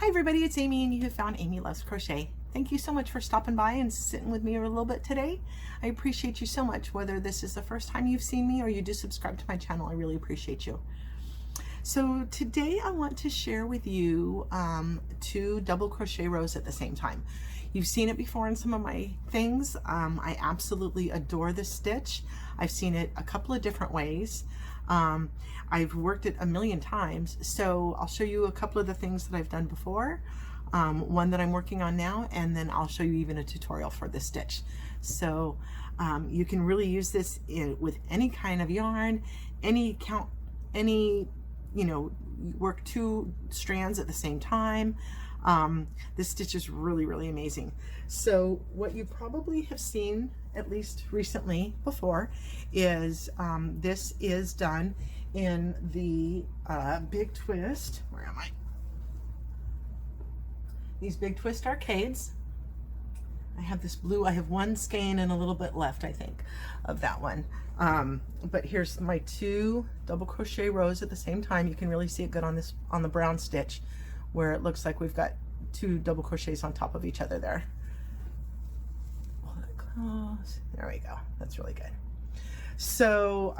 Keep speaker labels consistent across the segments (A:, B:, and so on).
A: Hi everybody, it's Amy and you have found Amy Loves Crochet. Thank you so much for stopping by and sitting with me a little bit today. I appreciate you so much, whether this is the first time you've seen me or you do subscribe to my channel. I really appreciate you. So today I want to share with you two double crochet rows at the same time. You've seen it before in some of my things. I absolutely adore this stitch. I've seen it a couple of different ways. I've worked it a million times, so I'll show you a couple of the things that I've done before, one that I'm working on now, and then I'll show you even a tutorial for this stitch. So you can really use this with any kind of yarn, work two strands at the same time. This stitch is really, really amazing. So what you probably have seen, at least recently before, is this is done in the Big Twist. Where am I? These Big Twist arcades. I have this blue, I have one skein and a little bit left, I think, of that one. But here's my two double crochet rows at the same time. You can really see it good on this, on the brown stitch, where it looks like we've got two double crochets on top of each other there. Pull that close. There we go. That's really good. So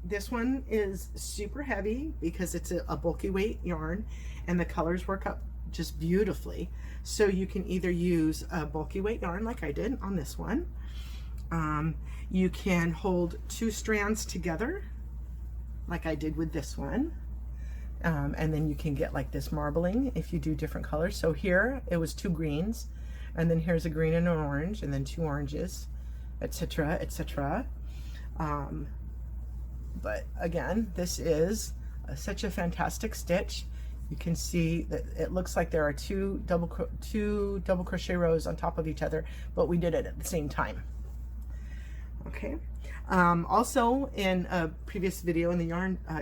A: this one is super heavy because it's a bulky weight yarn, and the colors work up just beautifully. So you can either use a bulky weight yarn like I did on this one. You can hold two strands together like I did with this one. And then you can get like this marbling if you do different colors. So here it was two greens, and then here's a green and an orange, and then two oranges, etc., etc. But again, this is such a fantastic stitch. You can see that it looks like there are two double crochet rows on top of each other, but we did it at the same time. Okay. Also in a previous video, in the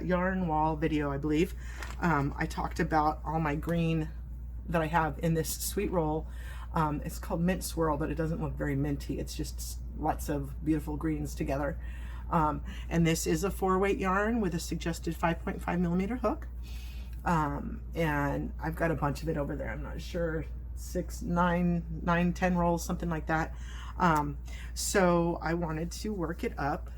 A: yarn wall video, I believe, I talked about all my green that I have in this sweet roll. It's called Mint Swirl, but it doesn't look very minty. It's just lots of beautiful greens together. And this is a 4-weight yarn with a suggested 5.5 millimeter hook. And I've got a bunch of it over there. I'm not sure, 6, 9, 10 rolls, something like that. So I wanted to work it up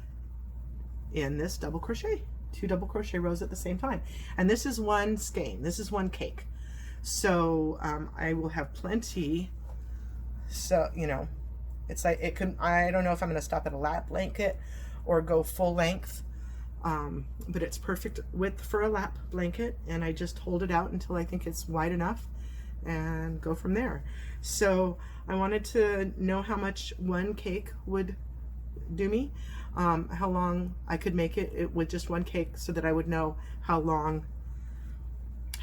A: in this double crochet, two double crochet rows at the same time. And this is one skein, this is one cake. So I will have plenty. So, you know, it's like it could, I don't know if I'm going to stop at a lap blanket or go full length. But it's perfect width for a lap blanket, and I just hold it out until I think it's wide enough and go from there. So I wanted to know how much one cake would do me, how long I could make it with just one cake, so that I would know how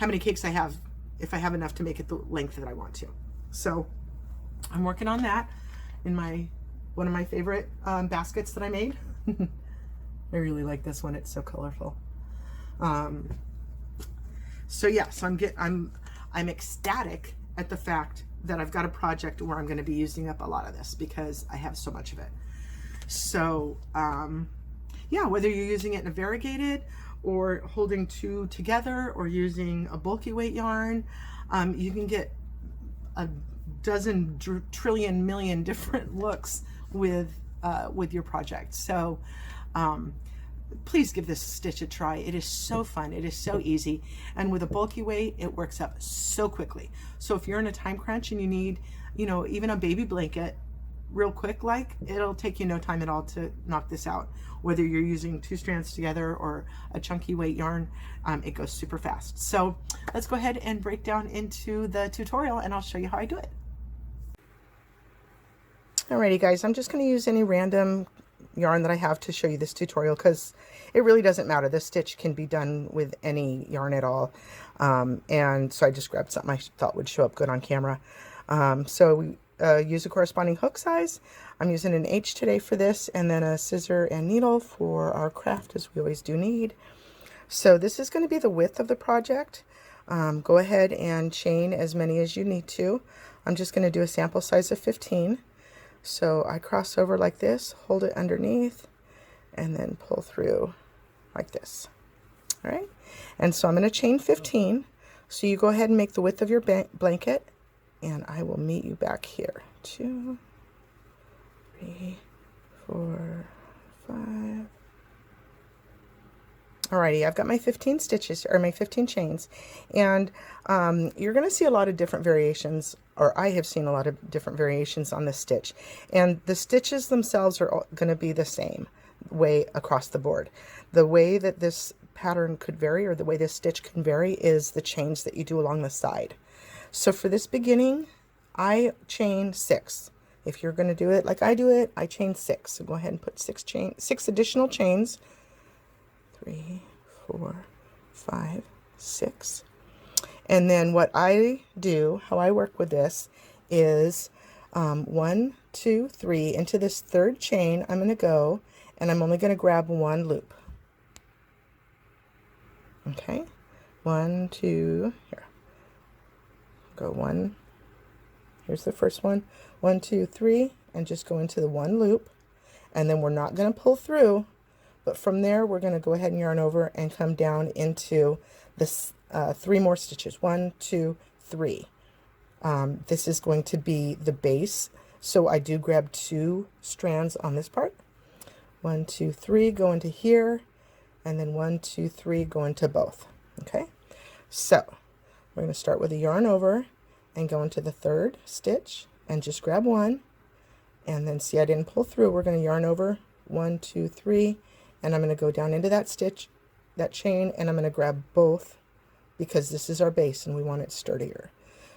A: many cakes I have, if I have enough to make it the length that I want to. So I'm working on that in one of my favorite baskets that I made. I really like this one. It's so colorful. So yes, I'm ecstatic at the fact that I've got a project where I'm going to be using up a lot of this because I have so much of it. So yeah, whether you're using it in a variegated or holding two together or using a bulky weight yarn, you can get a dozen trillion million different looks with your project. So please give this stitch a try. It is so fun. It is so easy. And with a bulky weight, it works up so quickly. So if you're in a time crunch and you need, you know, even a baby blanket real quick, like, it'll take you no time at all to knock this out. Whether you're using two strands together or a chunky weight yarn, it goes super fast. So let's go ahead and break down into the tutorial and I'll show you how I do it. Alrighty guys, I'm just going to use any random yarn that I have to show you this tutorial because it really doesn't matter. This stitch can be done with any yarn at all. And so I just grabbed something I thought would show up good on camera. So we use a corresponding hook size. I'm using an H today for this, and then a scissor and needle for our craft, as we always do need. So this is going to be the width of the project. Go ahead and chain as many as you need to. I'm just going to do a sample size of 15. So I cross over like this, hold it underneath, and then pull through like this. All right. And so I'm going to chain 15. So you go ahead and make the width of your blanket, and I will meet you back here. 2, 3, 4, 5. Alrighty, I've got my 15 stitches, or my 15 chains, and you're going to see a lot of different variations, or I have seen a lot of different variations on this stitch, and the stitches themselves are going to be the same way across the board. The way that this pattern could vary, or the way this stitch can vary, is the chains that you do along the side. So for this beginning, I chain 6. If you're going to do it like I do it, I chain 6. So go ahead and put 6 additional chains. 3, 4, 5, 6. And then what I do, how I work with this, is 1, 2, 3. Into this third chain, I'm going to go, and I'm only going to grab one loop. Okay, 1, 2, here. Go 1. Here's the first one. 1, 2, 3, and just go into the one loop. And then we're not going to pull through. But from there, we're going to go ahead and yarn over and come down into this 3 more stitches. 1, 2, 3. This is going to be the base. So I do grab 2 strands on this part. 1, 2, 3, go into here, and then 1, 2, 3, go into both. Okay. So we're going to start with a yarn over and go into the third stitch and just grab 1, and then see I didn't pull through. We're going to yarn over 1, 2, 3. And I'm going to go down into that stitch, that chain, and I'm going to grab both, because this is our base and we want it sturdier.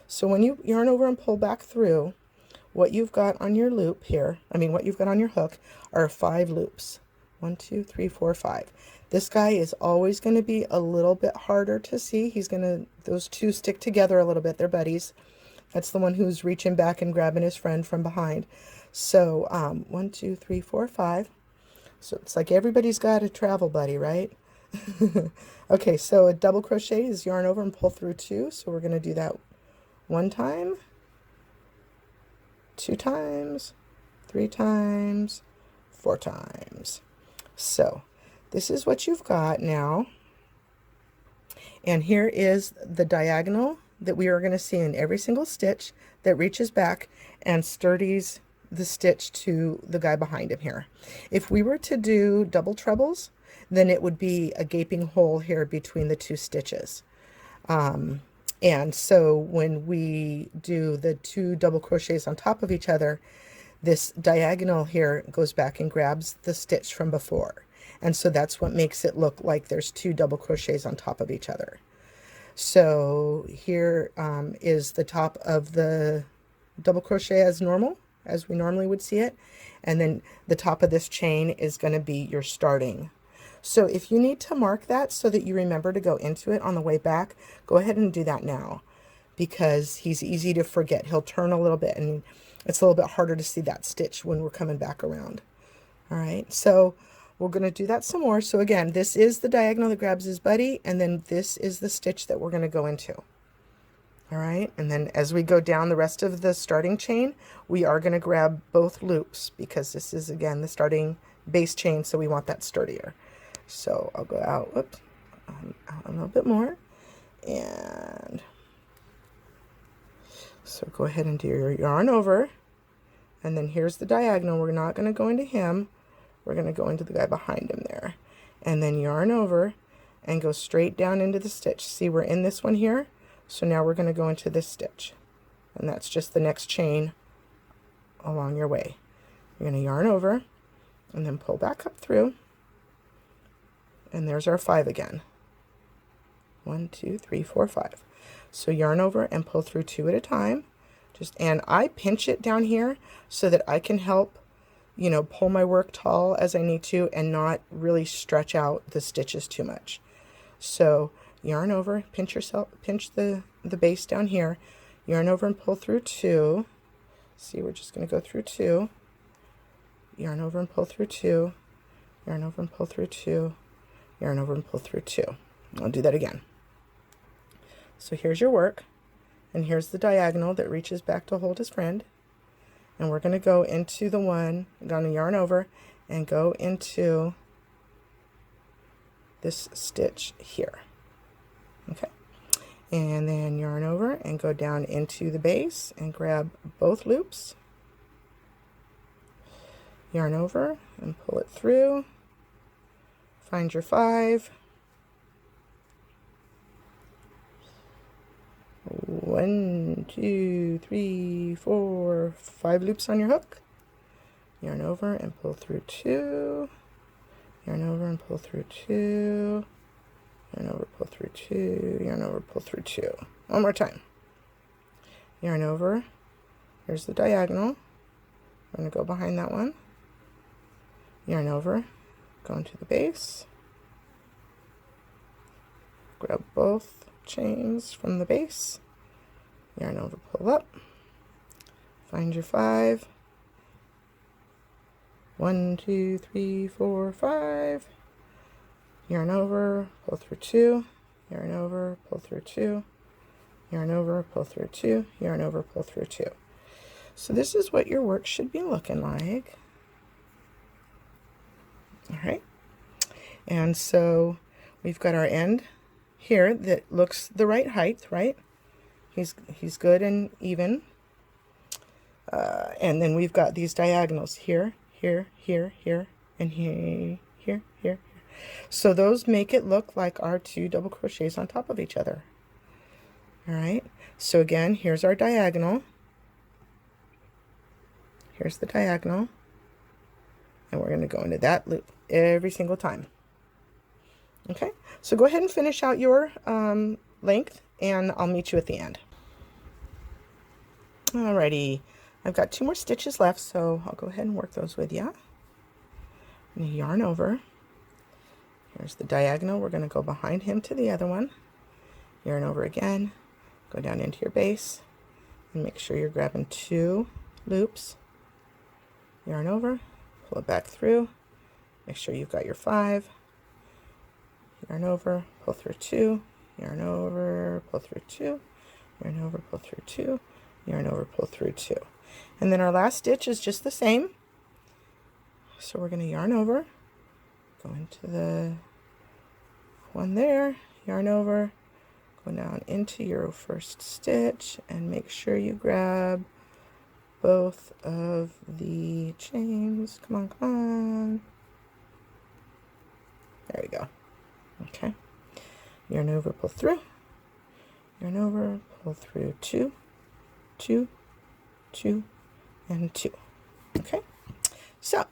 A: So when you yarn over and pull back through, what you've got on your loop here, what you've got on your hook are 5 loops. 1, 2, 3, 4, 5. This guy is always going to be a little bit harder to see. Those 2 stick together a little bit. They're buddies. That's the one who's reaching back and grabbing his friend from behind. So 1, 2, 3, 4, 5. So it's like everybody's got a travel buddy, right? Okay, so a double crochet is yarn over and pull through 2. So we're going to do that 1 time, 2 times, 3 times, 4 times. So this is what you've got now. And here is the diagonal that we are going to see in every single stitch that reaches back and sturdies the stitch to the guy behind him here. If we were to do double trebles, then it would be a gaping hole here between the 2 stitches. And so when we do the 2 double crochets on top of each other, this diagonal here goes back and grabs the stitch from before. And so that's what makes it look like there's 2 double crochets on top of each other. So here is the top of the double crochet as normal, as we normally would see it, and then the top of this chain is going to be your starting. So if you need to mark that so that you remember to go into it on the way back, go ahead and do that now, because he's easy to forget. He'll turn a little bit and it's a little bit harder to see that stitch when we're coming back around. All right, so we're going to do that some more. So again, this is the diagonal that grabs his buddy, and then this is the stitch that we're going to go into. All right, and then as we go down the rest of the starting chain, we are going to grab both loops, because this is, again, the starting base chain, so we want that sturdier. So I'll go out, whoops, out a little bit more, and so go ahead and do your yarn over, and then here's the diagonal. We're not going to go into him, we're going to go into the guy behind him there, and then yarn over and go straight down into the stitch. See, we're in this one here. So now we're going to go into this stitch, and that's just the next chain along your way. You're going to yarn over and then pull back up through, and there's our 5 again. 1, 2, 3, 4, 5. So yarn over and pull through 2 at a time. And I pinch it down here so that I can help, pull my work tall as I need to and not really stretch out the stitches too much. So yarn over, pinch the base down here, yarn over and pull through 2. See, we're just going to go through 2, yarn over and pull through 2, yarn over and pull through 2, yarn over and pull through 2. I'll do that again. So here's your work, and here's the diagonal that reaches back to hold his friend, and we're going to go into the one, going to yarn over and go into this stitch here. Okay, and then yarn over and go down into the base and grab both loops, yarn over and pull it through, find your 5, 1, 2, 3, 4, 5 loops on your hook, yarn over and pull through 2, yarn over and pull through 2, yarn over, pull through 2, yarn over, pull through 2. One more time. Yarn over, here's the diagonal, I'm going to go behind that one, yarn over, go into the base, grab both chains from the base, yarn over, pull up, find your 5, 1, 2, 3, 4, 5, yarn over, pull through 2, yarn over, pull through 2, yarn over, pull through 2, yarn over, pull through 2. So this is what your work should be looking like. All right, and so we've got our end here that looks the right height, right? He's good and even. And then we've got these diagonals here, here, here, here, and here, here, here. So those make it look like our 2 double crochets on top of each other. All right, so again, here's our diagonal. Here's the diagonal. And we're going to go into that loop every single time. Okay, so go ahead and finish out your length, and I'll meet you at the end. Alrighty, I've got 2 more stitches left, so I'll go ahead and work those with you. I'm going to yarn over. Here's the diagonal. We're going to go behind him to the other one. Yarn over again, go down into your base, and make sure you're grabbing 2 loops. Yarn over, pull it back through, make sure you've got your 5, yarn over, pull through 2, yarn over, pull through 2, yarn over, pull through 2, yarn over, pull through 2. And then our last stitch is just the same. So we're going to yarn over, go into the one there, yarn over, go down into your first stitch, and make sure you grab both of the chains. Come on, come on. There we go. Okay. Yarn over, pull through. Yarn over, pull through 2, 2, 2, and 2. Okay. So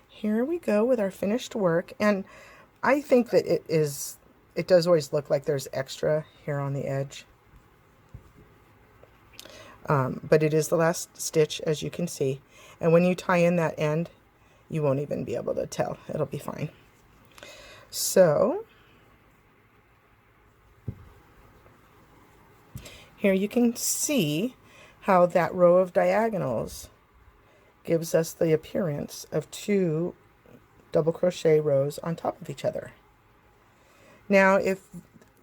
A: here we go with our finished work, and I think that it does always look like there's extra here on the edge. But it is the last stitch, as you can see, and when you tie in that end, you won't even be able to tell. It'll be fine. So here you can see how that row of diagonals gives us the appearance of 2 double crochet rows on top of each other. Now, if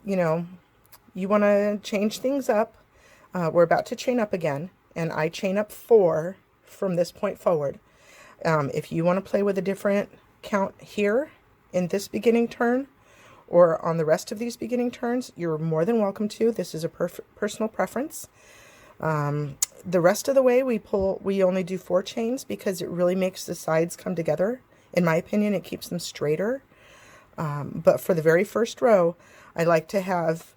A: you want to change things up, we're about to chain up again, and I chain up 4 from this point forward. If you want to play with a different count here in this beginning turn or on the rest of these beginning turns, you're more than welcome to. This is a personal preference. The rest of the way we only do 4 chains because it really makes the sides come together. In my opinion, it keeps them straighter. But for the very first row, I like to have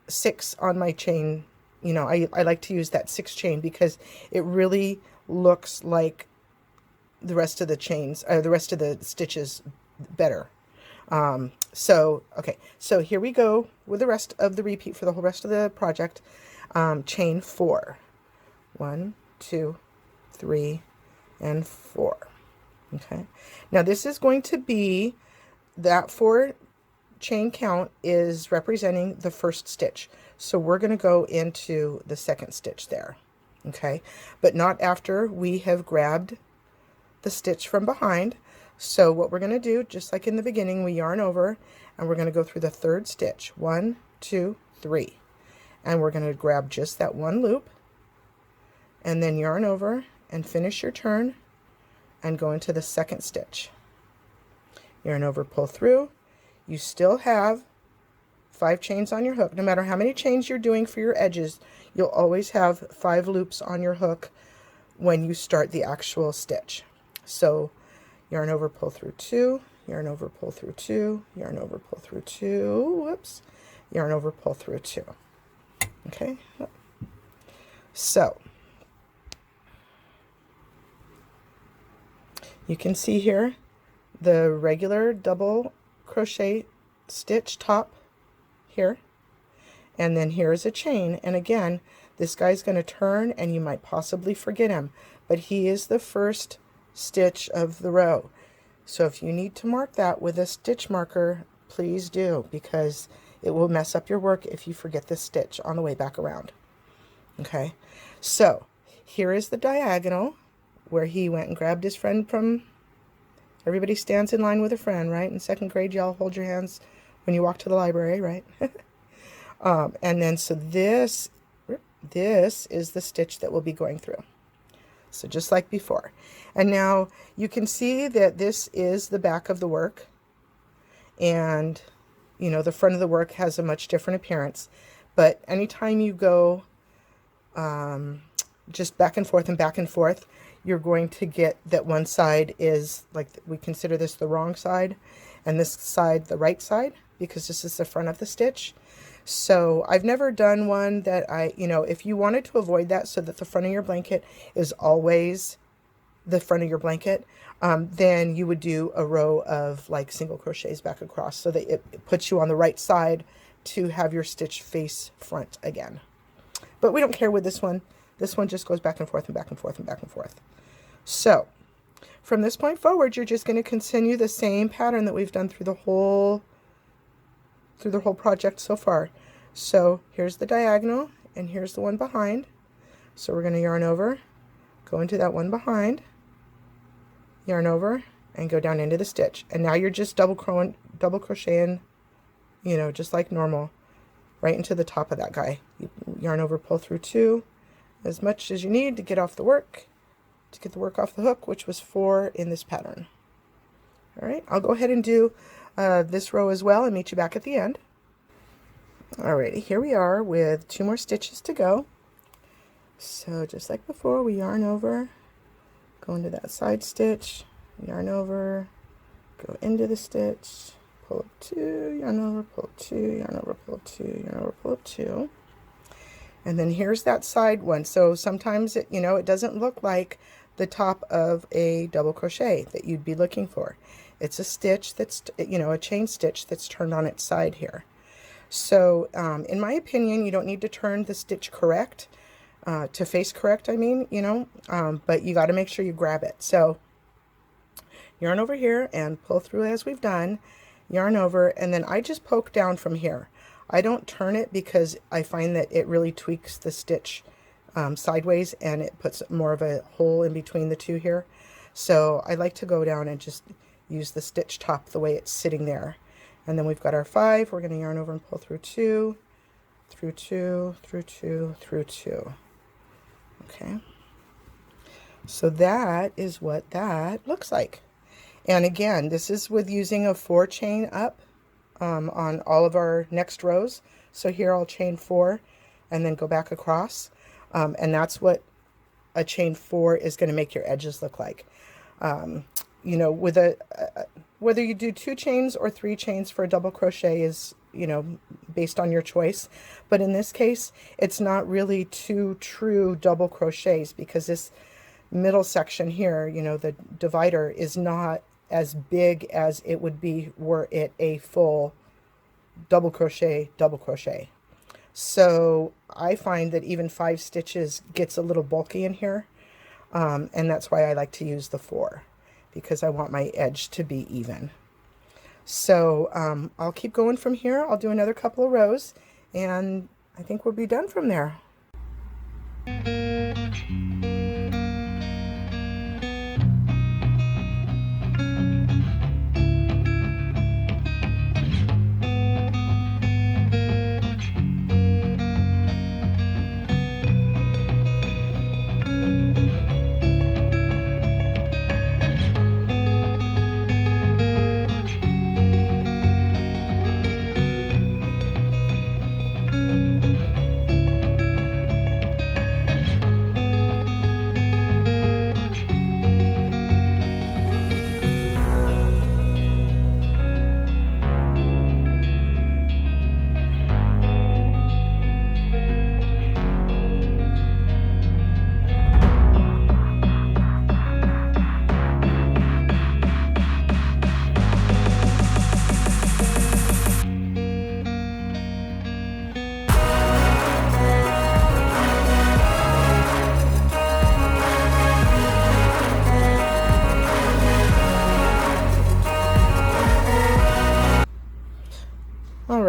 A: 6 on my chain. I like to use that 6 chain because it really looks like the rest of the chains, the rest of the stitches better. Okay, so here we go with the rest of the repeat for the whole rest of the project. Chain 4. 1, 2, 3, and 4. Okay, now this is going to be that 4 chain count is representing the first stitch. So we're going to go into the second stitch there. Okay, but not after we have grabbed the stitch from behind. So what we're going to do, just like in the beginning, we yarn over and we're going to go through the 3rd stitch. 1, 2, 3. And we're going to grab just that 1 loop and then yarn over and finish your turn and go into the 2nd stitch. Yarn over, pull through. You still have 5 chains on your hook. No matter how many chains you're doing for your edges, you'll always have 5 loops on your hook when you start the actual stitch. So yarn over, pull through 2, yarn over, pull through 2, yarn over, pull through 2, whoops, yarn over, pull through 2. Okay, so you can see here the regular double crochet stitch top here, and then here's a chain. And again, this guy's going to turn and you might possibly forget him, but he is the first stitch of the row. So if you need to mark that with a stitch marker, please do, because it will mess up your work if you forget this stitch on the way back around. Okay, so here is the diagonal where he went and grabbed his friend from, everybody stands in line with a friend, right? In 2nd grade, y'all hold your hands when you walk to the library, right? And then, so this is the stitch that we'll be going through. So just like before. And now you can see that this is the back of the work. And, you know, the front of the work has a much different appearance. But anytime you go just back and forth, you're going to get that one side is, like, we consider this the wrong side, and this side the right side, because this is the front of the stitch. So I've never done one that if you wanted to avoid that so that the front of your blanket is always the front of your blanket, then you would do a row of like single crochets back across so that it puts you on the right side to have your stitch face front again. But we don't care with this one. This one just goes back and forth and back and forth and back and forth. So from this point forward, you're just going to continue the same pattern that we've done through the whole project so far. So here's the diagonal and here's the one behind. So we're going to yarn over, go into that one behind, yarn over, and go down into the stitch. And now you're just double crocheting, you know, just like normal, right into the top of that guy. You yarn over, pull through 2, as much as you need to get off the work, to get the work off the hook, which was 4 in this pattern. All right, I'll go ahead and do this row as well and meet you back at the end. Alrighty, here we are with 2 more stitches to go. So just like before, we yarn over, go into that side stitch, yarn over, go into the stitch, pull up 2, yarn over, pull up 2, yarn over, pull up 2, yarn over, pull up 2. And then here's that side one. So sometimes it, it doesn't look like the top of a double crochet that you'd be looking for. It's a stitch that's, a chain stitch that's turned on its side here. So in my opinion, you don't need to turn the stitch correct, to face correct, I mean, but you got to make sure you grab it. So yarn over here and pull through as we've done, yarn over, and then I just poke down from here. I don't turn it because I find that it really tweaks the stitch sideways and it puts more of a hole in between the two here. So I like to go down and just use the stitch top the way it's sitting there. And then we've got our 5. We're going to yarn over and pull through 2, through 2, through 2, through 2. Okay. So that is what that looks like. And again, this is with using a 4 chain up on all of our next rows. So here I'll chain 4 and then go back across. And that's what a chain 4 is going to make your edges look like. With whether you do 2 chains or 3 chains for a double crochet is, based on your choice. But in this case, it's not really 2 true double crochets because this middle section here, the divider is not as big as it would be were it a full double crochet. So I find that even 5 stitches gets a little bulky in here. And that's why I like to use the 4, because I want my edge to be even. So I'll keep going from here. I'll do another couple of rows and I think we'll be done from there.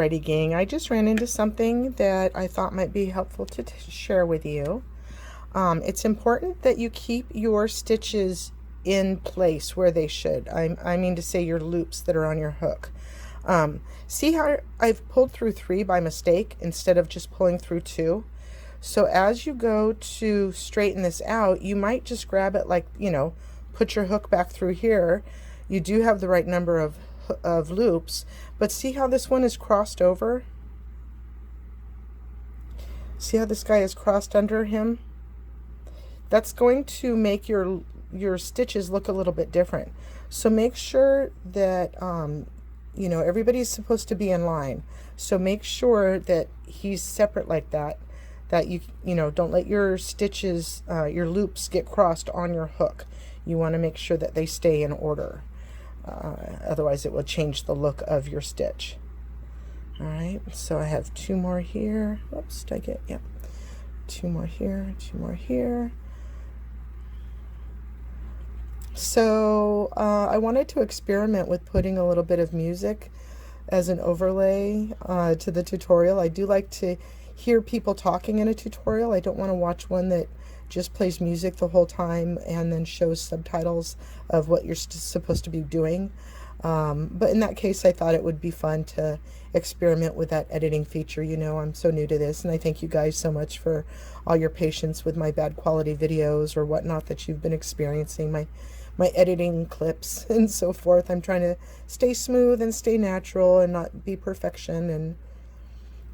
A: Alrighty, gang, I just ran into something that I thought might be helpful to share with you. It's important that you keep your stitches in place where they should. I mean to say your loops that are on your hook. See how I've pulled through 3 by mistake instead of just pulling through 2? So as you go to straighten this out, you might just grab it like, you know, put your hook back through here. You do have the right number of loops, but see how this one is crossed over? See how this guy is crossed under him? That's going to make your stitches look a little bit different. So make sure that you know, everybody's supposed to be in line. So make sure that he's separate like that. That you know, don't let your stitches, your loops get crossed on your hook. You want to make sure that they stay in order. Otherwise it will change the look of your stitch. All right, so I have 2 more here. Oops, did I get, yep. 2 more here, 2 more here. So I wanted to experiment with putting a little bit of music as an overlay to the tutorial. I do like to hear people talking in a tutorial. I don't want to watch one that just plays music the whole time and then shows subtitles of what you're supposed to be doing. But in that case, I thought it would be fun to experiment with that editing feature. You know, I'm so new to this, and I thank you guys so much for all your patience with my bad quality videos or whatnot that you've been experiencing, my editing clips and so forth. I'm trying to stay smooth and stay natural and not be perfection, and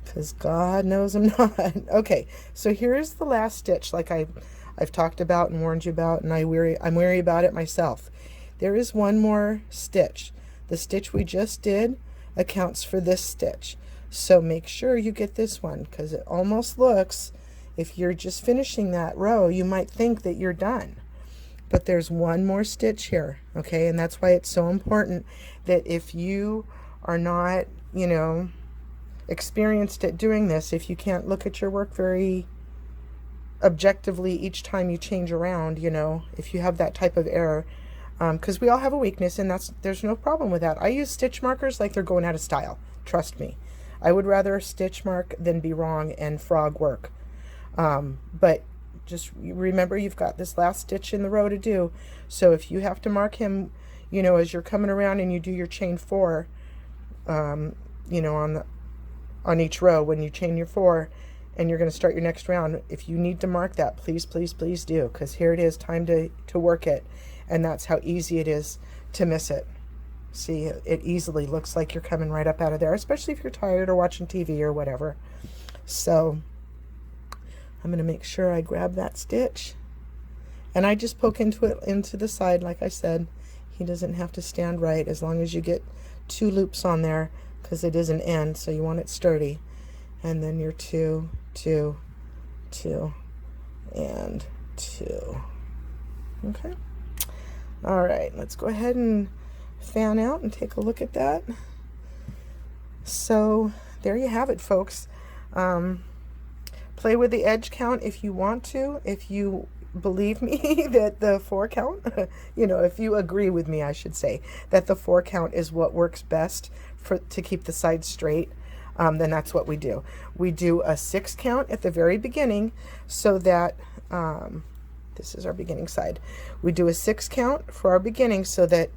A: because God knows I'm not. Okay, so here's the last stitch, like I've talked about and warned you about, and I'm wary about it myself. There is one more stitch. The stitch we just did accounts for this stitch. So make sure you get this one, because it almost looks, if you're just finishing that row, you might think that you're done. But there's one more stitch here, okay? And that's why it's so important that if you are not, you know, experienced at doing this, if you can't look at your work very objectively each time you change around, you know, if you have that type of error, because we all have a weakness, and there's no problem with that. I use stitch markers like they're going out of style. Trust me. I would rather stitch mark than be wrong and frog work. But just remember, you've got this last stitch in the row to do. So if you have to mark him, you know, as you're coming around and you do your chain 4, you know, on each row, when you chain your 4 and you're going to start your next round, if you need to mark that, please, please, please do, because here it is, time to work it. And that's how easy it is to miss it. See, it easily looks like you're coming right up out of there, especially if you're tired or watching TV or whatever. So I'm going to make sure I grab that stitch, and I just poke into the side. Like I said, he doesn't have to stand right as long as you get 2 loops on there, because it is an end, so you want it sturdy. And then your 2, 2, 2, and 2. Okay. All right, let's go ahead and fan out and take a look at that. So there you have it, folks. Play with the edge count if you want to, if you believe me that the 4 count, you know, if you agree with me, I should say, that the 4 count is what works best to keep the sides straight, then that's what we do. We do a 6 count at the very beginning, so that this is our beginning side. We do a 6 count for our beginning so that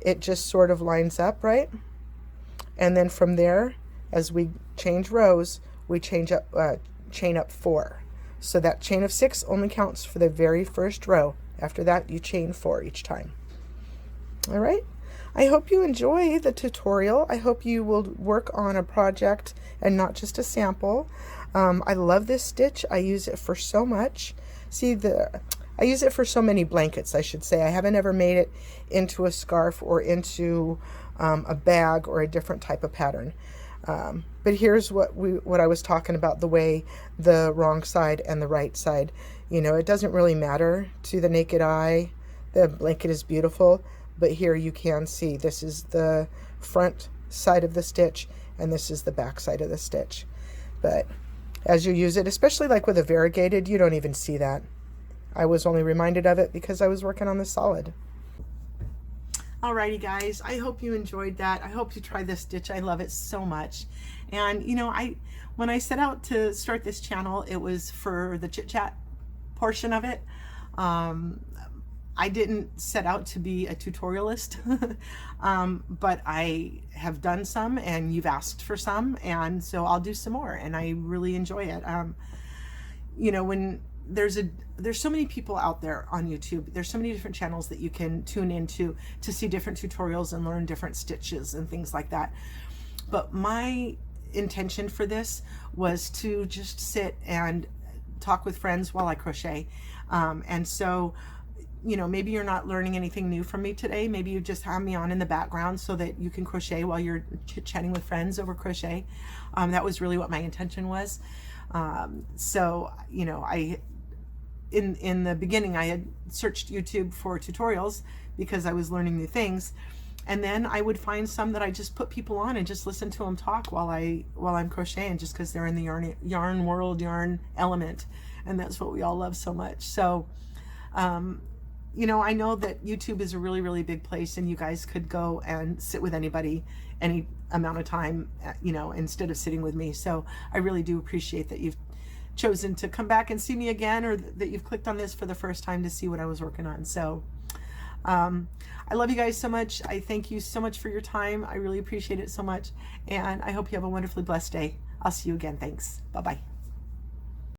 A: it just sort of lines up, right? And then from there, as we change rows, we chain up 4. So that chain of 6 only counts for the very first row. After that, you chain 4 each time. All right. I hope you enjoy the tutorial. I hope you will work on a project and not just a sample. I love this stitch. I use it for so much. See, I use it for so many blankets, I should say. I haven't ever made it into a scarf or into a bag or a different type of pattern. But here's what I was talking about, the way the wrong side and the right side, you know, it doesn't really matter to the naked eye. The blanket is beautiful, but here you can see this is the front side of the stitch and this is the back side of the stitch. But as you use it, especially like with a variegated, you don't even see that. I was only reminded of it because I was working on the solid. Alrighty guys, I hope you enjoyed that. I hope you try this stitch. I love it so much. And you know, when I set out to start this channel, it was for the chit chat portion of it. I didn't set out to be a tutorialist, but I have done some and you've asked for some, and so I'll do some more, and I really enjoy it. You know, when there's so many people out there on YouTube, there's so many different channels that you can tune into to see different tutorials and learn different stitches and things like that. But my intention for this was to just sit and talk with friends while I crochet. And so, you know, maybe you're not learning anything new from me today. Maybe you just have me on in the background so that you can crochet while you're chit-chatting with friends over crochet. That was really what my intention was. So, you know, in the beginning, I had searched YouTube for tutorials because I was learning new things. And then I would find some that I just put people on and just listen to them talk while I'm crocheting, just because they're in the yarn world, yarn element. And that's what we all love so much. So, you know, I know that YouTube is a really, really big place, and you guys could go and sit with anybody any amount of time, you know, instead of sitting with me. So I really do appreciate that you've chosen to come back and see me again, or that you've clicked on this for the first time to see what I was working on. So I love you guys so much. I thank you so much for your time. I really appreciate it so much. And I hope you have a wonderfully blessed day. I'll see you again. Thanks. Bye-bye.